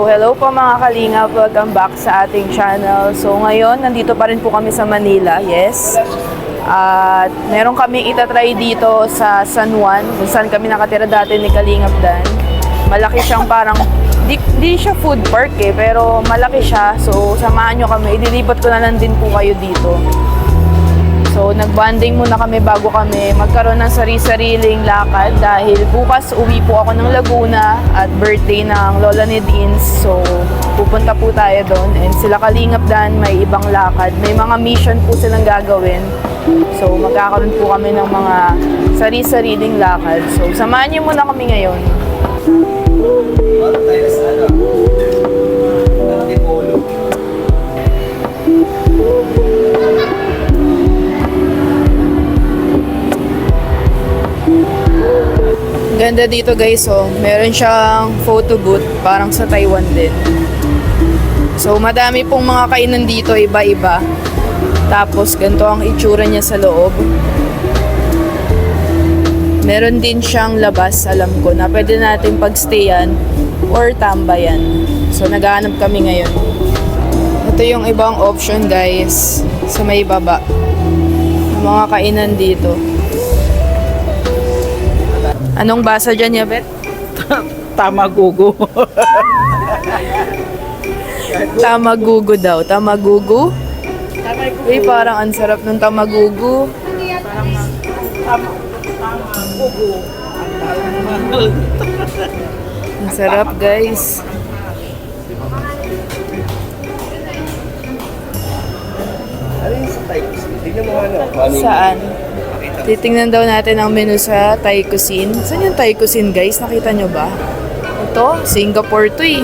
hello po mga kalingap. Welcome back sa ating channel. So, ngayon, nandito pa rin po kami sa Manila. Yes. At meron kami itatry dito sa San Juan, kung saan kami nakatira dati ni Kalingap Dan. Malaki siyang parang, di siya food park pero malaki siya. So, samahan nyo kami. Idilipat ko na lang din po kayo dito. So, nag-bonding muna kami bago kami magkaroon ng sari-sariling lakad dahil bukas uwi po ako ng Laguna at birthday ng Lola ni Deans. So, pupunta po tayo doon. And sila Kalingap Dan, may ibang lakad. May mga mission po silang gagawin. So, magkakaroon po kami ng mga sari-sariling lakad. So, samahan niyo muna kami ngayon. Ganda dito guys, oh. Meron siyang photo booth, parang sa Taiwan din. So, madami pong mga kainan dito, iba-iba. Tapos, ganito ang itsura niya sa loob. Meron din siyang labas, alam ko, na pwede natin pagstayan or tambayan. So, naghahanap kami ngayon. Ito yung ibang option guys, sa may baba. Yung mga kainan dito. Anong basa dyan, Yabet? Tamagugo. Tamagugo daw. Tamagugo? Uy, parang ang sarap ng tamagugo. Tamagugo. Ang sarap, guys. Saan? Titingnan daw natin ang menu sa Thai Cuisine. Saan yung Thai Cuisine, guys? Nakita nyo ba? Ito, Singapore to eh.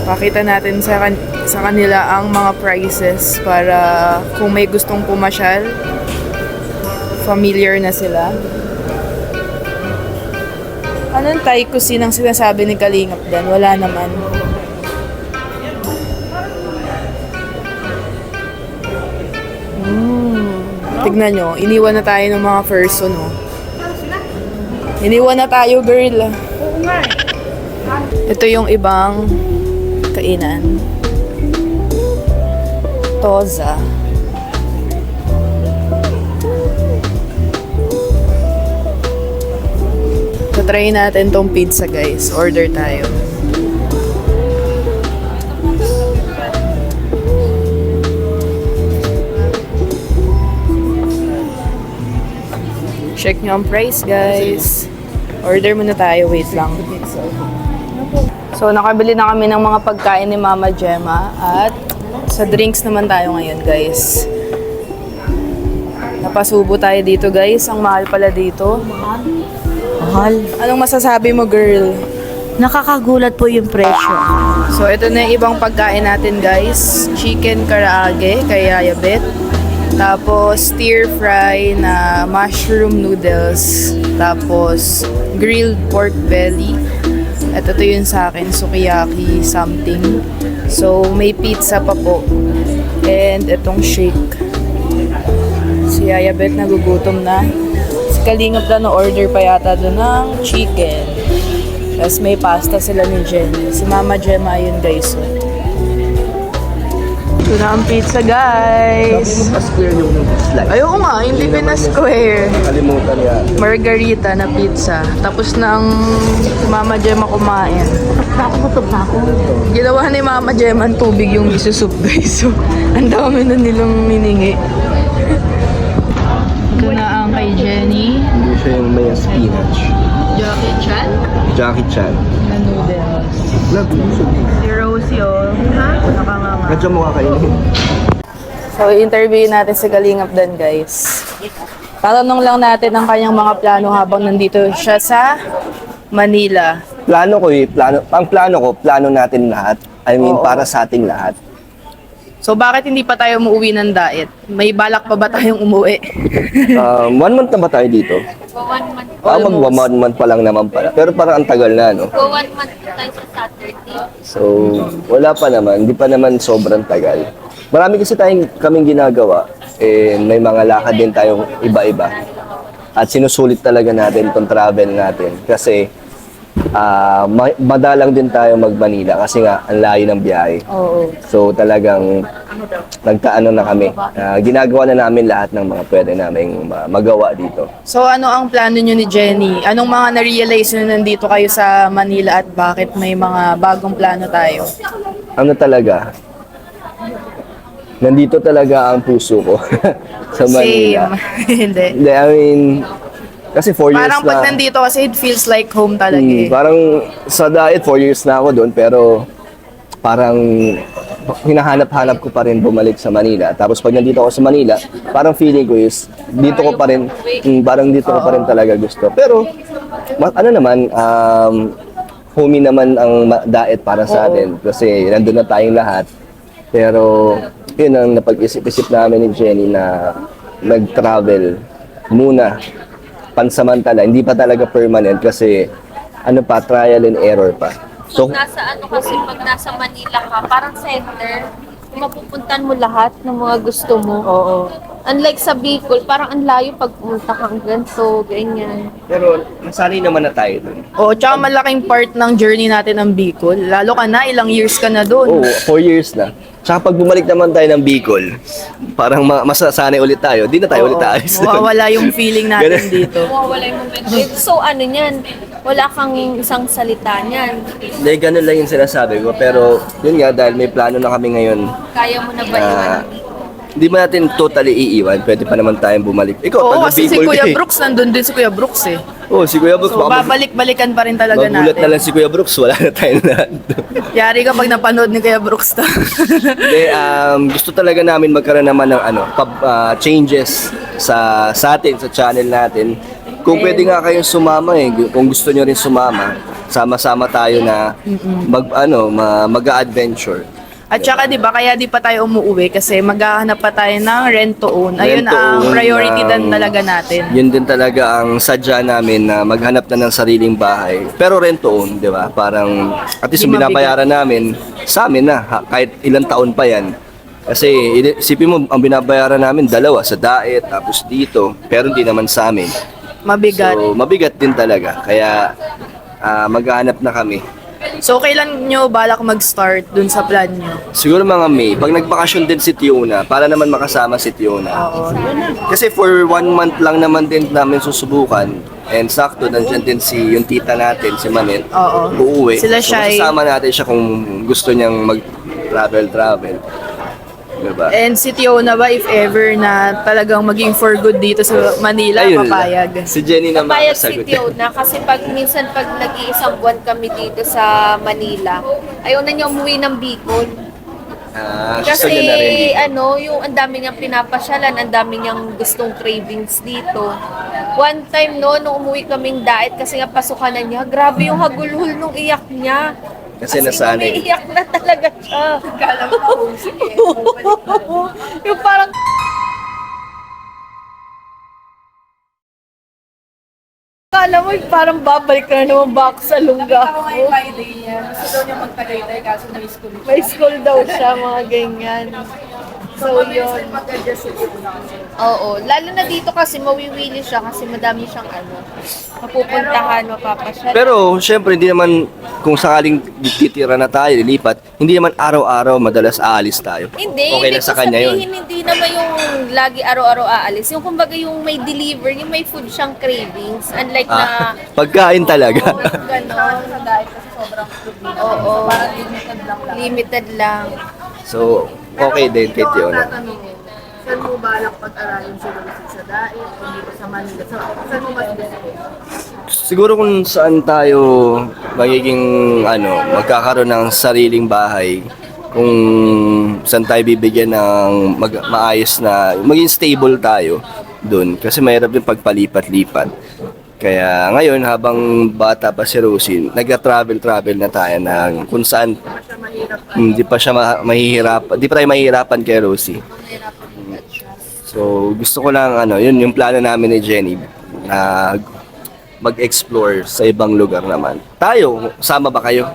Pakita natin sa kanila ang mga prices para kung may gustong pumasyal, familiar na sila. Anong Thai Cuisine ang sinasabi ni Kalingap Dan? Wala naman. Tignan nyo, iniwan na tayo ng mga person, oh. Iniwan na tayo, girl. Ito yung ibang kainan. Toza. Try natin tong pizza, guys. Order tayo. Check nyo ang price, guys. Order muna tayo. Wait lang. So, nakabili na kami ng mga pagkain ni Mama Gemma. At sa drinks naman tayo ngayon, guys. Napasubo tayo dito, guys. Ang mahal pala dito. Mahal. Anong masasabi mo, girl? Nakakagulat po yung presyo. So, ito na yung ibang pagkain natin, guys. Chicken karaage kay Yayabet. Tapos, stir fry na mushroom noodles. Tapos, grilled pork belly. At ito yun sa akin, sukiyaki something. So, may pizza pa po. And itong shake. Si Yayabet nagugutom na. Si Kalingap na order pa yata doon ng chicken. Tapos may pasta sila ni Jenny. Si Mama Gemma yun, guys. Ito na ang pizza, guys. Pa-square yung slice. Ayoko nga, hindi pina-square. Kalimutan yan. Margarita na pizza. Tapos na ang si Mama Gemma kumain. Nakakutog na ako. Ginawa ni Mama Gemma ang tubig yung isusup, guys. So, ang dami na nilang miningi. Ito na ang kay Jenny. Hindi siya yung may spinach. Jackie Chan. Jackie Chan. Na noodles. Love, Si Rosie, oh. Nakanganga. Kadyo mo kakainin. So, i-interview natin si Kalingap Dan, guys. Tatanong lang natin ang kanyang mga plano habang nandito siya sa Manila. Plano ko plano natin lahat. I mean, Oo. para sa ating lahat. So, bakit hindi pa tayo umuwi ng diet? May balak pa ba tayong umuwi? 1 month na ba tayo dito? Go 1 month. Mag 1 month pa lang naman pala. Pero parang ang tagal na, no? Go 1 month tayo sa Saturday. So, wala pa naman. Hindi pa naman sobrang tagal. Marami kasi kaming ginagawa. May mga lakad din tayong iba-iba. At sinusulit talaga natin itong travel natin. Kasi madalang din tayo mag-Manila kasi nga ang layo ng biyahe. Oo. So talagang nagkaano na kami. Ginagawa na namin lahat ng mga pwede naming magawa dito. So ano ang plano nyo ni Jenny? Anong mga na-realize nyo nandito kayo sa Manila at bakit may mga bagong plano tayo? Ano talaga? Nandito talaga ang puso ko sa Manila. Same. Hindi. Hindi, I mean, kasi 4 years Parang na. pag nandito kasi it feels like home talaga eh. Parang sa diet, 4 years na ako doon, pero parang hinahanap-hanap ko pa rin bumalik sa Manila. Tapos pag nandito ako sa Manila, parang feeling ko is dito ko pa rin, parang dito ko pa rin talaga gusto. Pero, ano naman, homey naman ang diet para sa atin kasi nandun na tayong lahat. Pero, yun ang napag-isip-isip namin ni Jenny na nag-travel muna pansamantala, hindi pa talaga permanent kasi ano pa, trial and error pa. So, Nasa ano kasi, pag nasa Manila ka, parang center, mapupuntan mo lahat ng mga gusto mo. Oo. Unlike sa Bicol, parang ang layo pag pumunta kang ganito, ganyan. pero nasanay naman na tayo dun. Oo, tsaka malaking part ng journey natin ng Bicol. Lalo ka na, ilang years ka na doon. Oo, 4 years na. Tsaka pag bumalik naman tayo ng Bicol, parang masasanay ulit tayo. Di na tayo ulit aalis dun. Mawawala yung feeling natin Ganun. dito. Mawawala yung momento. So ano niyan, wala kang isang salita niyan. Hindi, ganun lang yung sinasabi ko. Pero yun nga, dahil may plano na kami ngayon, Kaya mo na ba na iwan? hindi ba natin totally iiwan? Pwede pa naman tayong bumalik. Ikaw, Oo, taga kasi si Bicol Kuya ka eh. Brooks, nandun din si Kuya Brooks eh. Oo, si Kuya Brooks. So, baka babalik-balikan pa rin talaga magulat natin. na lang si Kuya Brooks. Wala na tayo lahat. Yari ka pag napanood ni Kuya Brooks to. Hindi, gusto talaga namin magkaroon naman ng changes sa atin, sa channel natin. Kung pwede nga kayong sumama kung gusto nyo rin sumama, sama-sama tayo na mag-adventure. At saka 'di ba kaya di pa tayo umuwi kasi maghahanap pa tayo ng rent to own. Ayun Rent to ang own priority ng- din talaga natin. Yun din talaga ang sadya namin na maghanap na ng sariling bahay. Pero rent to own, di ba? Parang at least Hindi yung binabayaran namin, sa amin na, kahit ilang taon pa yan. Kasi isipin mo, ang binabayaran namin dalawa, sa diet, tapos dito, pero hindi naman sa amin. Mabigat. So, mabigat din talaga. Kaya maghahanap na kami. So kailan nyo balak mag-start dun sa plan nyo? Siguro mga May, pag nagbakasyon din si Tiona, para naman makasama si Tiona. Oo. Kasi for 1 month lang naman din namin susubukan. And sakto, nandyan din yung tita natin, si Manet. Oo. Uuwi. Sila So, siya ay- masasama natin siya kung gusto niyang mag-travel. Diba? And si Tiona ba, if ever na talagang maging for good dito sa Manila, Ayun lang. papayag? Si Jenny naman Papayag si kasagot. Tiona kasi minsan pag nag-iisang buwan kami dito sa Manila, ayaw na niya umuwi ng Bicol. Gusto Kasi niya na rin dito. yung ang dami niyang pinapasyalan, ang dami niyang gustong cravings dito. One time nung umuwi kaming diet kasi nga pasukan na niya, grabe yung hagulhul nung iyak niya. Kasi nasanay. Umiiyak na talaga siya. Yung parang kala mo parang babalik ka na naman back sa lungga ko. Gusto daw niya magtagaytay kaso na-school. May school daw siya, mga ganyan. So, yun. Oo. Lalo na dito kasi mawiwili siya kasi madami siyang mapupuntahan, mapapasyal. Pero, syempre, hindi naman, kung sakaling titira na tayo, lilipat, hindi naman araw-araw madalas aalis tayo. Hindi, Okay hindi lang sa ko kanya yun. sabihin, hindi naman yung lagi araw-araw aalis. Yung kumbaga yung may deliver, yung may food siyang cravings. Unlike na, Pagkain talaga. gano'n. Oo. Limited lang. So, okay din kay Tiona. Saan mo balak pag-aralin si Lucy sa Daet o dito sa Manila? Saan mo mas gusto? Siguro kung saan tayo magiging magkakaroon ng sariling bahay, kung saan tayo bibigyan ng maayos na maging stable tayo doon kasi mahirap din pagpalipat-lipat. Kaya ngayon habang bata pa si Rosie, nag-travel na tayo ng kung saan hindi pa siya mahihirapan, hindi pa tayo mahihirapan kay Rosie. So, gusto ko lang, yun yung plano namin ni Jenny, na mag-explore sa ibang lugar naman. Tayo, sama ba kayo?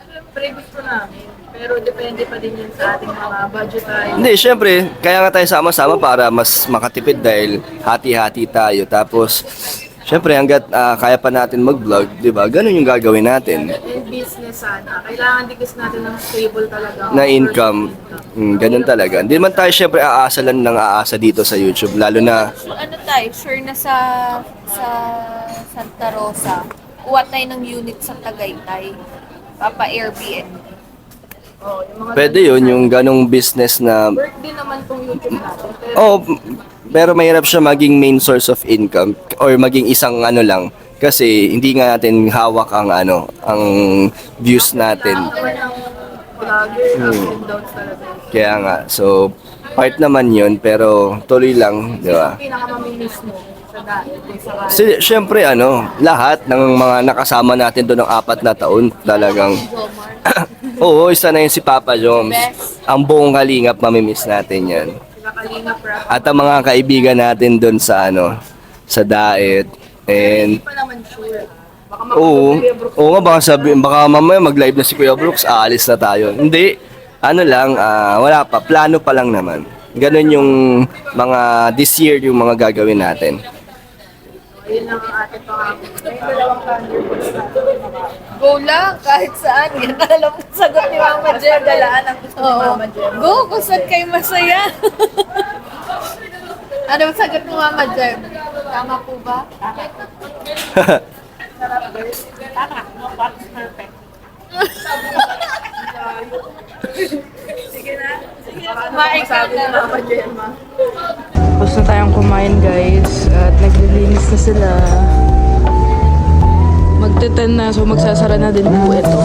Siyempre gusto namin. Pero depende pa din yun sa ating mga budget tayo. Hindi, syempre, kaya nga tayo sama-sama para mas makatipid dahil hati-hati tayo. Tapos, syempre, hanggat kaya pa natin mag-vlog, di ba? Ganun yung gagawin natin. And business sana. Kailangan din kasi natin ng stable talaga. Na income. Ganun talaga. Hindi man tayo syempre aasa lang ng aasa dito sa YouTube. Lalo na, So, ano tayo, sure na sa Santa Rosa, kuha tayo ng unit sa Tagaytay. Papa Airbnb. Oh, yung mga pwede yun, yung ganong business na, work din naman tong YouTube natin. Pero oh, pero mahirap siya maging main source of income or maging isang ano lang. Kasi hindi nga natin hawak ang ang views natin. naman ng vlogger, ups and downs talaga. Kaya nga, so part naman yun, pero tuloy lang, di ba? Pinakamamimiss mo sa dahil kung sa Siyempre lahat ng mga nakasama natin doon ng 4 na taon, talagang, oo, isa na yun si Papa Joms. Ang buong kalingap, mamimiss natin yan. Kalingap rap. At ang mga kaibigan natin doon sa sa diet. And, Hindi pa naman sure. Baka oo, makapag-Kuya Brooks. oo nga, baka mamaya mag-live na si Kuya Brooks, aalis na tayo. Hindi, wala pa, plano pa lang naman. Ganon yung this year yung mga gagawin natin. Ayun lang ang ating pangako. May dalawang thunderbolts natin. Go lang, kahit saan. Yan alam mo sagot ni Mama Jem. Dalaan ang gusto ni Mama Jem. Go, kung saan kayo masaya. Ano ang sagot ni Mama Jem? Tama po ba? Kumain ka Sabi ni na. Mama Jem, ma. Tapos na tayong kumain guys at naglilinis na sila. Magte-10 na so magsasara na din po ito.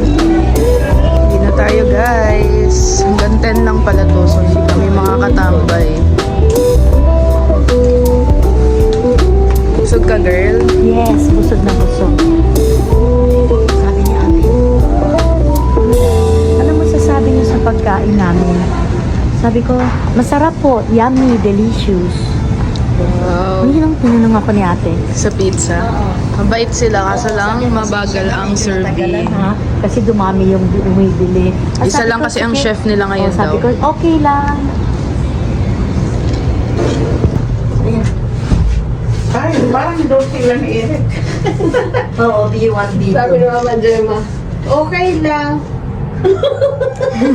Hindi na tayo guys. Hanggang 10 lang pala to so hindi kami makakatambay. Busog ka girl? Yes, busog na busog. Sabi niya, ate. Ano masasabi niyo sa pagkain namin? Sabi ko, masarap po, yummy, delicious. Wow. Hindi lang tinanong ako ni ate. Sa pizza. Mabait sila kaso lang mabagal ang serving. Tagalan ha? Kasi dumami yung bumibili. Ah, Isa sabi lang ko, kasi ang sige. chef nila ngayon Oh, sabi daw. ko, okay lang. Ay, parang doon sila ni Eric. Oo, B1, B2. Sabi ni Mama Gemma, okay lang.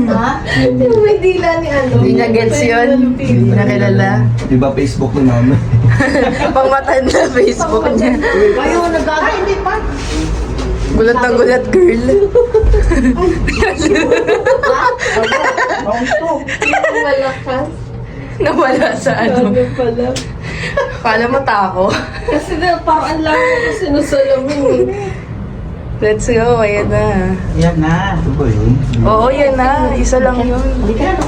Ha? Yung may dila ni ano. Hindi niya gets yun. Hindi na kilala. Di ba Facebook ni Mama? Pang matanda Facebook niya. Ayun, Ay, hindi pa. Gulat na gulat, girl. Malakas. Nawala sa ano. Pala. Kala mo tako. Kasi na, parang ang laki ko sinusalamin eh. Let's go, ayan na. Yan na. Ito ba yun? Oo, yan na. Isa lang yun. Halika na, no?